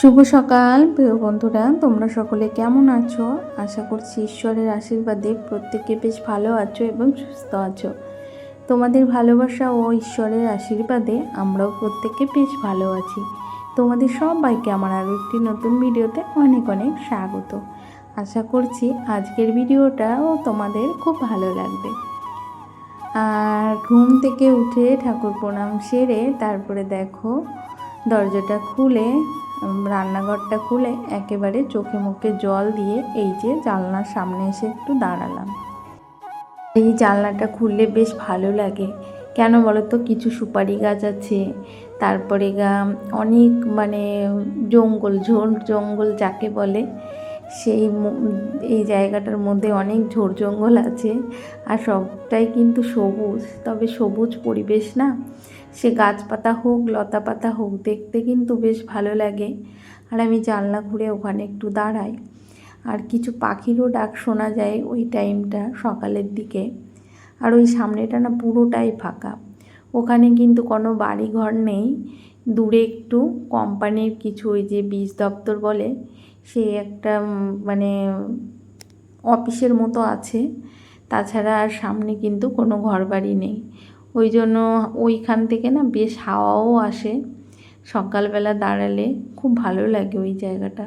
শুভ সকাল প্রিয় বন্ধুরা, তোমরা সকলে কেমন আছো? আশা করছি ঈশ্বরের আশীর্বাদে প্রত্যেকে বেশ ভালো আছো এবং সুস্থ আছো। তোমাদের ভালোবাসা ও ঈশ্বরের আশীর্বাদে আমরাও প্রত্যেকে বেশ ভালো আছি। তোমাদের সবাইকে আমার আরও একটি নতুন ভিডিওতে অনেক অনেক স্বাগত। আশা করছি আজকের ভিডিওটাও তোমাদের খুব ভালো লাগবে। আর ঘুম থেকে উঠে ঠাকুর প্রণাম সেরে তারপরে দেখো দরজাটা খুলে রান্নাঘরটা খুলে একেবারে চোখে মুখে জল দিয়ে এই যে জানলার সামনে এসে একটু দাঁড়ালাম। এই জানলাটা খুললে বেশ ভালো লাগে, কেন বলো তো? কিছু সুপারি গাছ আছে, তারপরে অনেক জঙ্গল, ঝোড় জঙ্গল যাকে বলে, সেই এই জায়গাটার মধ্যে অনেক ঝোড় জঙ্গল আছে। আর সবটাই কিন্তু সবুজ, তবে সবুজ পরিবেশ না, সে গাছপাতা হোক লতা পাতা হোক, দেখতে কিন্তু বেশ ভালো লাগে। আর আমি জানলা ঘুরে ওখানে একটু দাঁড়াই, আর কিছু পাখিরও ডাক শোনা যায় ওই টাইমটা সকালের দিকে। আর ওই সামনেটা না পুরোটাই ফাঁকা, ওখানে কিন্তু কোনো বাড়ি ঘর নেই। দূরে একটু কোম্পানির কিছু ওই যে বীজ দপ্তর বলে, সে একটা অফিসের মতো আছে, তাছাড়া আর সামনে কিন্তু কোনো ঘর বাড়ি নেই। ওই জন্য ওইখান থেকে না বেশ হাওয়াও আসে, সকালবেলা দাঁড়ালে খুব ভালো লাগে ওই জায়গাটা।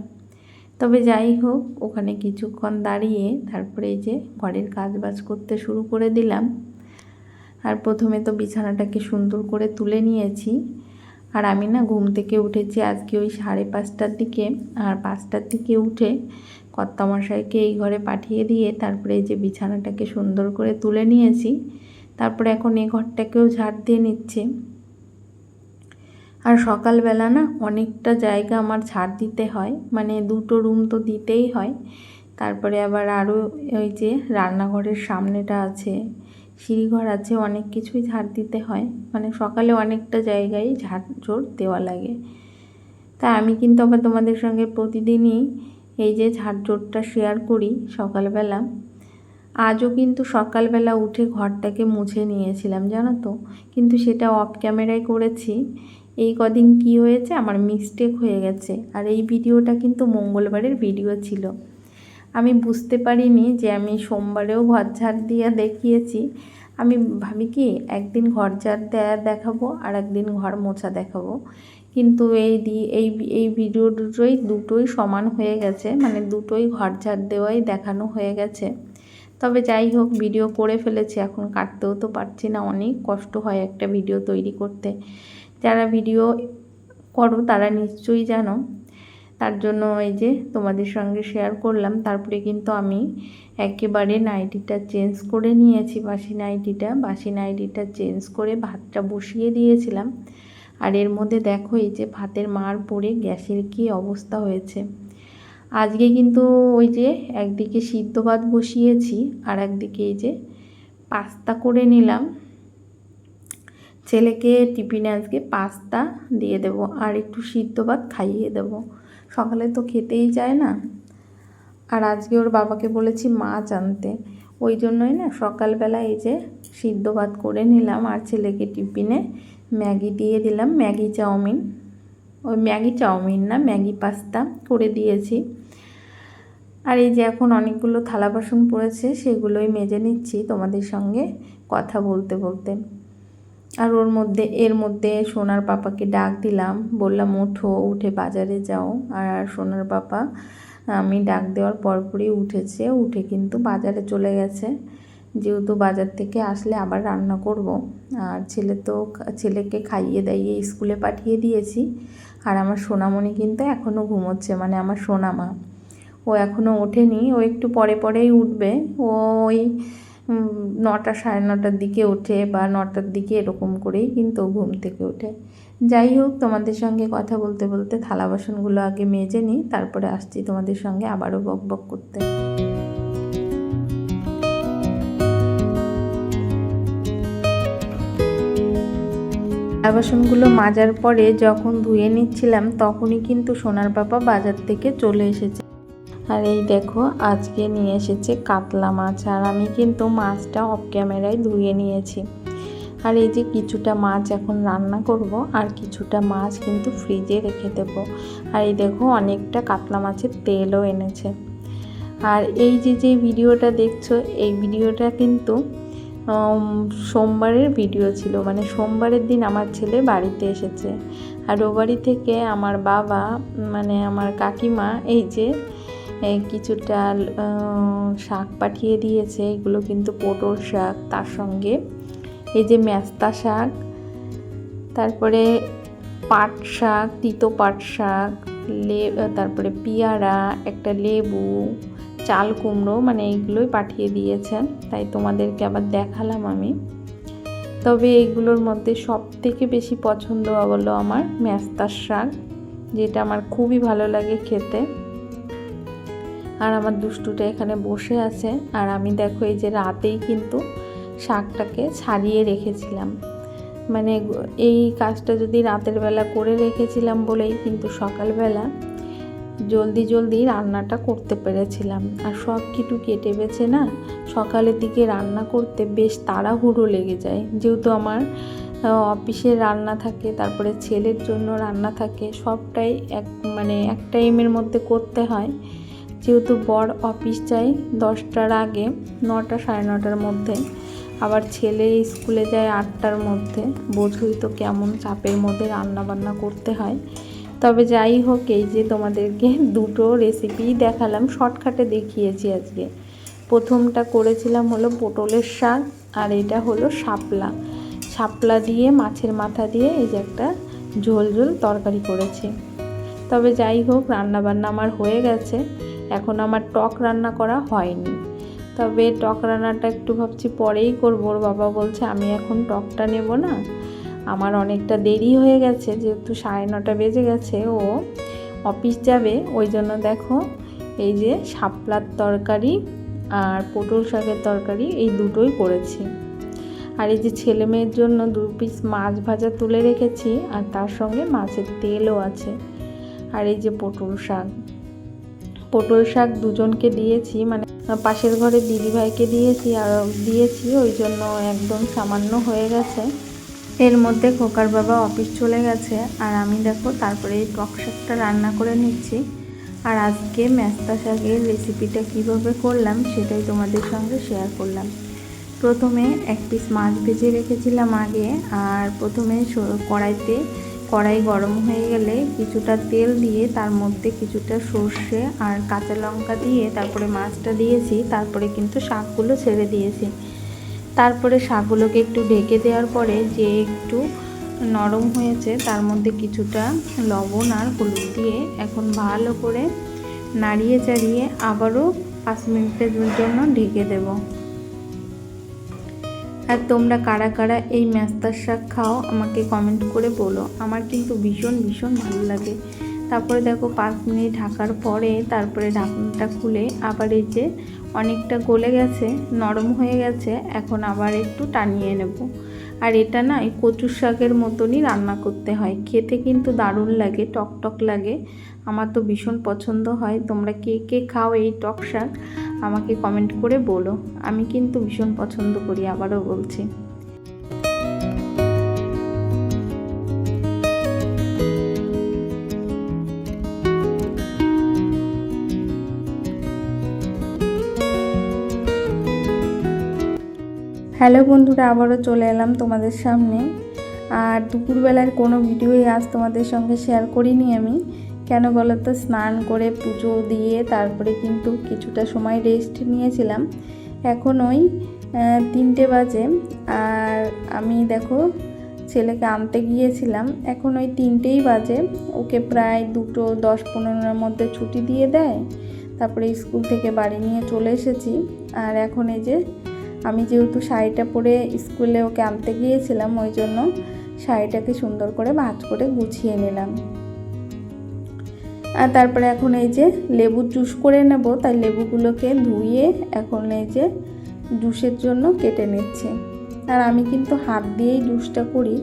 তবে যাই হোক, ওখানে কিছুক্ষণ দাঁড়িয়ে তারপরে এই যে ঘরের কাজবাজ করতে শুরু করে দিলাম। আর প্রথমে তো বিছানাটাকে সুন্দর করে তুলে নিয়েছি। আর আমি না ঘুম থেকে উঠেছি আজকে ওই 5:30টার দিকে। আর 5টার দিকে উঠে কর্তামশাইকে এই ঘরে পাঠিয়ে দিয়ে তারপরে এই যে বিছানাটাকে সুন্দর করে তুলে নিয়েছি। তারপরে এখন এই ঘরটাকেও ঝাড় দিয়ে নিচ্ছে। আর সকালবেলা না অনেকটা জায়গা আমার ঝাড় দিতে হয়, 2টো রুম তো দিতেই হয়। তারপরে আবার আরও ওই যে রান্নাঘরের সামনেটা আছে, সিঁড়িঘর আছে, অনেক কিছুই ঝাড় দিতে হয়। সকালে অনেকটা জায়গায় ঝাড়ঝোড় দেওয়া লাগে। তাই আমি কিন্তু আবার তোমাদের সঙ্গে প্রতিদিনই এই যে ঝাড়ঝোড়টা শেয়ার করি সকালবেলা। আজও কিন্তু সকালবেলা উঠে ঘরটাকে মুছে নিয়েছিলাম, জানো তো, কিন্তু সেটা অফ ক্যামেরায় করেছি। এই কদিন কি হয়েছে, আমার মিস্টেক হয়ে গেছে। আর এই ভিডিওটা কিন্তু মঙ্গলবারের ভিডিও ছিল। আমি বুঝতে পারিনি যে আমি সোমবারেও ঘর ঝাড় দিয়ে দেখিয়েছি। আমি ভাবি কি একদিন ঘর ঝাড় দেওয়া দেখাবো আর একদিন ঘর মোছা দেখাবো, কিন্তু এই ভিডিও দুটোই সমান হয়ে গেছে, দুটোই ঘর ঝাড় দেওয়াই দেখানো হয়ে গেছে। তবে যাই হোক, ভিডিও করে ফেলেছি, এখন কাটতেও তো পারছি না, অনেক কষ্ট হয় একটা ভিডিও তৈরি করতে। যারা ভিডিও করো তারা নিশ্চয়ই জানো। তার জন্য এই যে তোমাদের সঙ্গে শেয়ার করলাম। তারপরে কিন্তু আমি একেবারে নাইটিটা চেঞ্জ করে নিয়েছি, বাসি নাইটিটা চেঞ্জ করে ভাতটা বসিয়ে দিয়েছিলাম। আর এর মধ্যে দেখো এই যে ভাতের মার পড়ে গ্যাসের কী অবস্থা হয়েছে। আজকে কিন্তু ওই যে একদিকে সিদ্ধ ভাত বসিয়েছি, আর একদিকে এই যে পাস্তা করে নিলাম। ছেলেকে টিফিনে আজকে পাস্তা দিয়ে দেব, আর একটু সিদ্ধ ভাত খাইয়ে দেব, সকালে তো খেতেই চায় না। আর আজকে ওর বাবাকে বলেছি মাছ আনতে, ওই জন্যই না সকালবেলা এই যে সিদ্ধ ভাত করে নিলাম। আর ছেলেকে টিফিনে ম্যাগি দিয়ে দিলাম, ম্যাগি চাউমিন না, ম্যাগি পাস্তা করে দিয়েছি। আর এই যে এখন অনেকগুলো থালা বাসন পড়েছে, সেগুলোই মেজে নিচ্ছি তোমাদের সঙ্গে কথা বলতে বলতে। আর এর মধ্যে সোনার পাপাকে ডাক দিলাম, বললাম উঠে বাজারে যাও। আর সোনার পাপা আমি ডাক দেওয়ার পরপরই উঠে কিন্তু বাজারে চলে গেছে, যেহেতু বাজার থেকে আসলে আবার রান্না করব। আর ছেলেকে খাইয়ে দাইয়ে স্কুলে পাঠিয়ে দিয়েছি। আর আমার সোনামণি কিন্তু এখনও ঘুমোচ্ছে, আমার সোনামা, ও এখনও ওঠেনি, ও একটু পরেই উঠবে। ও ওই 9টা 9:30টার দিকে ওঠে, বা 9টার দিকে এরকম করেই কিন্তু ঘুম থেকে ওঠে। যাই হোক, তোমাদের সঙ্গে কথা বলতে বলতে থালা বাসনগুলো আগে মেজে নিই, তারপরে আসছি তোমাদের সঙ্গে আবারও বকবক করতে। থালা বাসনগুলো মাজার পরে যখন ধুয়ে নিচ্ছিলাম, তখনই কিন্তু সোনার পাপা বাজার থেকে চলে এসেছে। আর এই দেখো আজকে নিয়ে এসেছে কাতলা মাছ, আর আমি কিন্তু মাছটা অফ ক্যামেরায় ধুয়ে নিয়েছি। আর এই যে কিছুটা মাছ এখন রান্না করব, আর কিছুটা মাছ কিন্তু ফ্রিজে রেখে দেব। আর এই দেখো অনেকটা কাতলা মাছের তেলও এনেছে। আর এই যে ভিডিওটা দেখছো, এই ভিডিওটা কিন্তু সোমবারের ভিডিও ছিল। মানে সোমবারের দিন আমার ছেলে বাড়িতে এসেছে, আর ও বাড়ি থেকে আমার বাবা মানে আমার কাকিমা এই যে কিছুটা শাক পাঠিয়ে দিয়েছে। এগুলো কিন্তু পটল শাক, তার সঙ্গে এই যে মেস্তা শাক, তারপরে পাট শাক, তিতো পাট শাক, তারপরে পেয়ারা, একটা লেবু, চাল কুমড়ো, মানে এইগুলোই পাঠিয়ে দিয়েছেন। তাই তোমাদেরকে আবার দেখালাম আমি। তবে এইগুলোর মধ্যে সব থেকে বেশি পছন্দ হলো আমার মেস্তার শাক, যেটা আমার খুবই ভালো লাগে খেতে। আর আমার দুষ্টুটা এখানে বসে আছে। আর আমি দেখো এই যে রাতেই কিন্তু শাকটাকে ছাড়িয়ে রেখেছিলাম। মানে এই কাজটা যদি রাতের বেলা করে রেখেছিলাম বলেই কিন্তু সকালবেলা জলদি রান্নাটা করতে পেরেছিলাম। আর সব কিছু কেটে বেছে না সকালের দিকে রান্না করতে বেশ তাড়াহুড়ো লেগে যায়, যেহেতু আমার অফিসের রান্না থাকে, তারপরে ছেলের জন্য রান্না থাকে, সবটাই এক টাইমের মধ্যে করতে হয়। যেহেতু বর অফিস যায় 10টার আগে, 9টা 9:30টার মধ্যে, আবার ছেলে স্কুলে যায় 8টার মধ্যে। বোঝোই তো কেমন চাপের মধ্যে রান্না বান্না করতে হয়। তবে যাই হোক, এই যে তোমাদেরকে দুটো রেসিপি দেখালাম, শর্টকাটে দেখিয়েছি আজকে। প্রথমটা করেছিলাম হলো পটলের শাক, আর এটা হলো শাপলা দিয়ে মাছের মাথা দিয়ে এই যে একটা ঝোল তরকারি করেছি। তবে যাই হোক, রান্নাবান্না আমার হয়ে গেছে। এখন আমার টক রান্না করা হয়নি। তবে টক রান্নাটা একটু ভাবছি পরেই করবো। ওর বাবা বলছে আমি এখন টকটা নেব না, আমার অনেকটা দেরি হয়ে গেছে, যেহেতু 9:30 বেজে গেছে, ও অফিস যাবে। ওই জন্য দেখো এই যে শাপলার তরকারি আর পটল শাকের তরকারি এই দুটোই করেছি। আর এই যে ছেলে মেয়ের জন্য 2 পিস মাছ ভাজা তুলে রেখেছি, আর তার সঙ্গে মাছের তেলও আছে। আর এই যে পটল শাক দুজনকে দিয়েছি, মানে পাশের ঘরে দিদিভাইকে দিয়েছি, আর ওই জন্য একদম সামান্য হয়ে গেছে। এর মধ্যে খোকার বাবা অফিস চলে গেছে, আর আমি দেখো তারপরে এই টক শাকটা রান্না করে নিচ্ছি। আর আজকে মেস্তা শাকের রেসিপিটা কিভাবে করলাম সেটাই তোমাদের সঙ্গে শেয়ার করলাম। প্রথমে 1 পিস মাছ ভেজে রেখেছিলাম আগে, আর প্রথমে কড়াই গরম হয়ে গেলে কিছুটা তেল দিয়ে তার মধ্যে কিছুটা সর্ষে আর কাঁচা লঙ্কা দিয়ে তারপরে মাছটা দিয়েছি, তারপরে কিন্তু শাকগুলো ছেড়ে দিয়েছি। তারপরে শাকগুলোকে একটু ঢেকে দেওয়ার পরে যে একটু নরম হয়েছে, তার মধ্যে কিছুটা লবণ আর হলুদ দিয়ে এখন ভালো করে নাড়িয়ে চাড়িয়ে আবারও 5 মিনিটের জন্য ঢেকে দেব। আর তোমরা কারা কারা এই মেস্তার শাক খাও আমাকে কমেন্ট করে বলো, আমার কিন্তু ভীষণ ভালো লাগে। তারপরে দেখো 5 মিনিট ঢাকার পরে তারপরে ঢাকনাটা খুলে আবার এই যে অনেকটা গলে গেছে, নরম হয়ে গেছে, এখন আবার একটু টানিয়ে নেব। আর এটা না এই কচুর শাকের মতনই রান্না করতে হয়, খেতে কিন্তু দারুণ লাগে, টক লাগে। আমার তো ভীষণ পছন্দ হয়। তোমরা কে খাও এই টক শাক আমাকে কমেন্ট করে বলো, আমি কিন্তু ভীষণ পছন্দ করি, আবারও বলছি। হ্যালো বন্ধুরা, আবারও চলে এলাম তোমাদের সামনে। আর দুপুরবেলার কোনো ভিডিওই আজ তোমাদের সঙ্গে শেয়ার করিনি আমি। কেন বলো তো, স্নান করে পুজো দিয়ে তারপরে কিন্তু কিছুটা সময় রেস্ট নিয়েছিলাম। এখন ওই 3টে বাজে, আর আমি দেখো ছেলেকে আনতে গিয়েছিলাম। এখন ওই 3টেই বাজে, ওকে প্রায় 2:10-15 মধ্যে ছুটি দিয়ে দেয়। তারপরে স্কুল থেকে বাড়ি নিয়ে চলে এসেছি। আর এখন এই যে আমি যেহেতু শাড়িটা পরে স্কুলে ওকে আনতে গিয়েছিলাম, ওই জন্য শাড়িটাকে সুন্দর করে ভাঁজ করে গুছিয়ে নিলাম। আর তারপরে এখন এই যে লেবুর জুস করে নেব, তাই লেবুগুলোকে ধুয়ে এখন এই যে জুসের জন্য কেটে নিচ্ছি। আর আমি কিন্তু হাত দিয়েই জুসটা করি।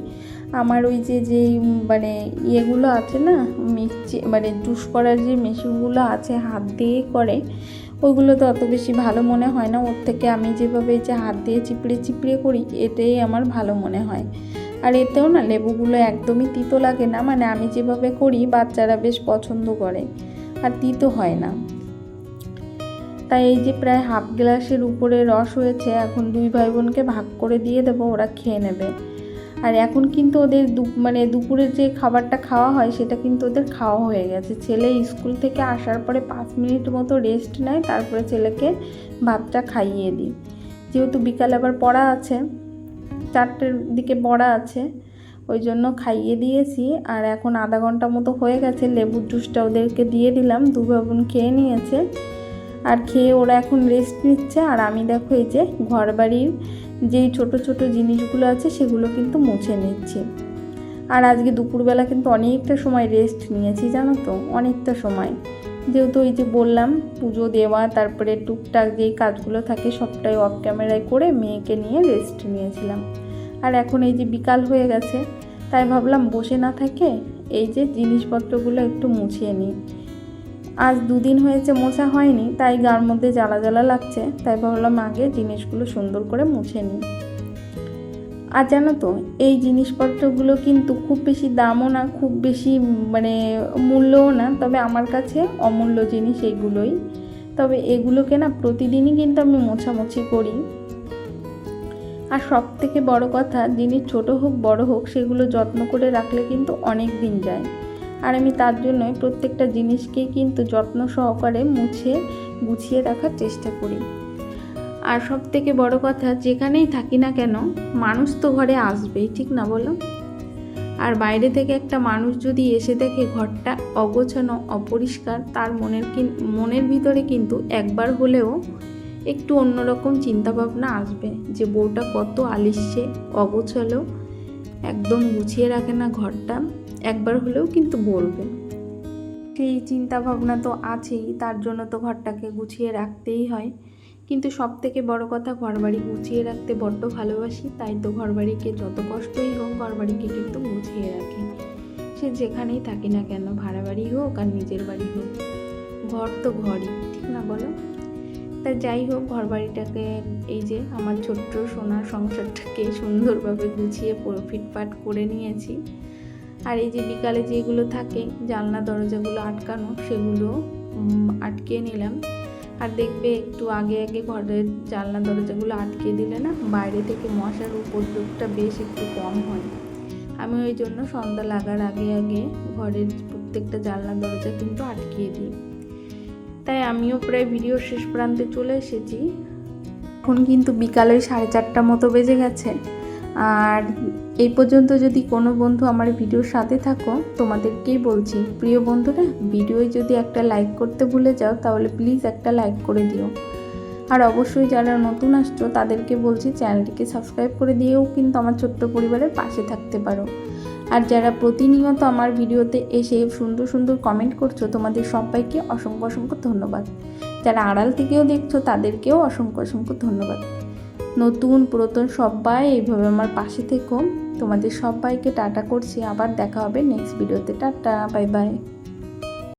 আমার ওই যে মানে ইয়েগুলো আছে না, মিক্সি মানে জুস করার যে মেশিনগুলো আছে হাত দিয়েই করে, ওইগুলো তো অত বেশি ভালো মনে হয় না, ওর থেকে আমি যেভাবে যে হাত দিয়ে চিপড়ে চিপড়ে করি এটাই আমার ভালো মনে হয়। আর এতেও না লেবুগুলো একদমই তিতো লাগে না, মানে আমি যেভাবে করি বাচ্চারা বেশ পছন্দ করে আর তিতো হয় না। তাই এই যে প্রায় হাফ গ্লাসের উপরে রস হয়েছে, এখন 2 ভাই বোনকে ভাগ করে দিয়ে দেবো, ওরা খেয়ে নেবে। আর এখন কিন্তু ওদের দুপুরের যে খাবারটা খাওয়া হয় সেটা কিন্তু ওদের খাওয়া হয়ে গেছে। ছেলে স্কুল থেকে আসার পরে 5 মিনিট মতো রেস্ট নেয়, তারপরে ছেলেকে ভাতটা খাইয়ে দিই। যেহেতু বিকালে আবার পড়া আছে, 4টের দিকে পড়া আছে, ওই জন্য খাইয়ে দিয়েছি। আর এখন আধা ঘন্টা মতো হয়ে গেছে, লেবুর জুসটা ওদেরকে দিয়ে দিলাম, 2 ভাই বোন খেয়ে নিয়েছে। আর খেয়ে ওরা এখন রেস্ট নিচ্ছে। আর আমি দেখো এই যে ঘর বাড়ির যেই ছোট ছোট জিনিসগুলো আছে সেগুলো কিন্তু মুছে নিচ্ছি। আর আজকে দুপুরবেলা কিন্তু অনেকটা সময় রেস্ট নিয়েছি, জানো তো, অনেকটা সময়। যেহেতু ওই যে বললাম পুজো দেওয়া, তারপরে টুকটাক যেই কাজগুলো থাকে সবটাই অফ ক্যামেরায় করে মেয়েকে নিয়ে রেস্ট নিয়েছিলাম। আর এখন এই যে বিকাল হয়ে গেছে, তাই ভাবলাম বসে না থাকে এই যে জিনিসপত্রগুলো একটু মুছিয়ে নিই। আজ 2 দিন হয়েছে মোছা হয়নি, তাই গার মধ্যে জ্বালা জ্বালা লাগছে, তাই ভাবলাম আগে জিনিসগুলো সুন্দর করে মুছে নিই। আর জানো তো এই জিনিসপত্রগুলো কিন্তু খুব বেশি দামও না, খুব বেশি মূল্যও না, তবে আমার কাছে অমূল্য জিনিস এগুলোই। তবে এগুলোকে না প্রতিদিনই কিন্তু আমি মোছামুছি করি। আর সব থেকে বড় কথা, জিনিস ছোট হোক বড় হোক সেগুলো যত্ন করে রাখলে কিন্তু অনেক দিন যায়। আর আমি তার জন্যই প্রত্যেকটা জিনিসকেই কিন্তু যত্ন সহকারে মুছে গুছিয়ে রাখার চেষ্টা করি। আর সব থেকে বড় কথা, যেখানেই থাকি না কেন মানুষ তো ঘরে আসবেই, ঠিক না বলো? আর বাইরে থেকে একটা মানুষ যদি এসে দেখে ঘরটা অগোছানো অপরিষ্কার, তার মনের ভিতরে কিন্তু একবার হলেও একটু অন্যরকম চিন্তাভাবনা আসবে যে বউটা কত আলিস্যে, অগোছালো, একদম গুছিয়ে রাখে না ঘরটা, একবার হলেও কিন্তু বলবে। সেই চিন্তাভাবনা তো আছেই, তার জন্য তো ঘরটাকে গুছিয়ে রাখতেই হয়। কিন্তু সব থেকে বড় কথা, ঘরবাড়ি গুছিয়ে রাখতে বড্ড ভালোবাসি, তাই তো ঘরবাড়িকে যত কষ্টই হোক ঘরবাড়িকে কিন্তু গুছিয়ে রাখি। সে যেখানেই থাকি না কেন, ভাড়া বাড়ি হোক আর নিজের বাড়ি হোক, ঘর তো ঘরই, ঠিক না বলো? তাই যাই হোক, ঘরবাড়িটাকে এই যে আমার ছোট্ট সোনার সংসারটাকে সুন্দরভাবে গুছিয়ে পুরো ফিটফাট করে নিয়েছি। আর এই যে বিকালে যেগুলো থাকে জানলা দরজাগুলো আটকানো, সেগুলো আটকে নিলাম। আর দেখবে একটু আগে আগে ঘরের জানলা দরজাগুলো আটকে দিলে না বাইরে থেকে মশার উপদ্রবটা বেশ একটু কম হয়। আমি ওই জন্য সন্ধ্যা লাগার আগে আগে ঘরের প্রত্যেকটা জানলা দরজা কিন্তু আটকিয়ে দিই। তাই আমিও প্রায় ভিডিও শেষ প্রান্তে চলে এসেছি। এখন কিন্তু বিকালে 4:30 মতো বেজে গেছে। আর এই পর্যন্ত যদি কোনো বন্ধু আমার ভিডিওর সাথে থাকো, তোমাদেরকেই বলছি, প্রিয় বন্ধুরা, ভিডিওয় যদি একটা লাইক করতে ভুলে যাও তাহলে প্লিজ একটা লাইক করে দিও। আর অবশ্যই যারা নতুন আসছো তাদেরকে বলছি চ্যানেলটিকে সাবস্ক্রাইব করে দিয়েও কিন্তু আমার ছোট্ট পরিবারের পাশে থাকতে পারো। আর যারা প্রতিনিয়ত আমার ভিডিওতে এসে সুন্দর সুন্দর কমেন্ট করছো, তোমাদের সবাইকে অসংখ্য অসংখ্য ধন্যবাদ। যারা আড়াল থেকেও দেখছো তাদেরকেও অসংখ্য অসংখ্য ধন্যবাদ। নতুন পুরাতন সবাই এইভাবে আমার পাশে থেকো। তোমাদের সবাইকে টাটা করছি, আবার দেখা হবে নেক্সট ভিডিওতে। Tata, bye bye.